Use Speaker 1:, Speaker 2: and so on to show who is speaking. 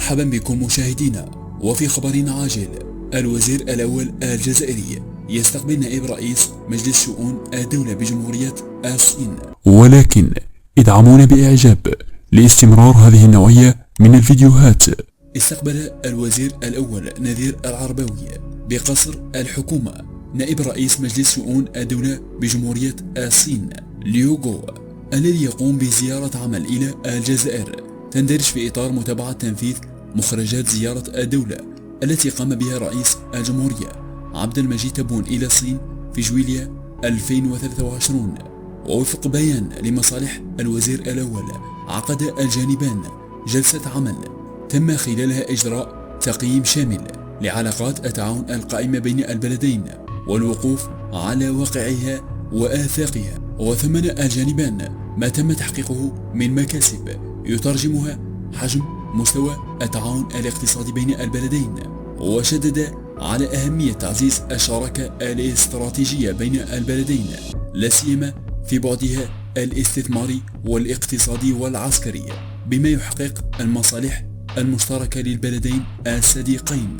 Speaker 1: مرحبا بكم مشاهدينا. وفي خبر عاجل، الوزير الأول الجزائري يستقبل نائب رئيس مجلس شؤون الدولة بجمهورية الصين.
Speaker 2: ولكن ادعمونا بإعجاب لاستمرار هذه النوعية من الفيديوهات.
Speaker 1: استقبل الوزير الأول نذير العرباوي بقصر الحكومة نائب رئيس مجلس شؤون الدولة بجمهورية الصين ليوغو، الذي يقوم بزيارة عمل إلى الجزائر تندرج في إطار متابعة تنفيذ مخرجات زيارة الدولة التي قام بها رئيس الجمهورية عبد المجيد تبون إلى الصين في جويلية 2023. ووفق بيان لمصالح الوزير الأول، عقد الجانبان جلسة عمل تم خلالها إجراء تقييم شامل لعلاقات التعاون القائمة بين البلدين والوقوف على واقعها وآفاقها. وثمن الجانبان ما تم تحقيقه من مكاسب يترجمها حجم مستوى التعاون الاقتصادي بين البلدين، وشدد على أهمية تعزيز الشراكة الاستراتيجية بين البلدين، لا سيما في بعدها الاستثماري والاقتصادي والعسكري، بما يحقق المصالح المشتركة للبلدين الصديقين.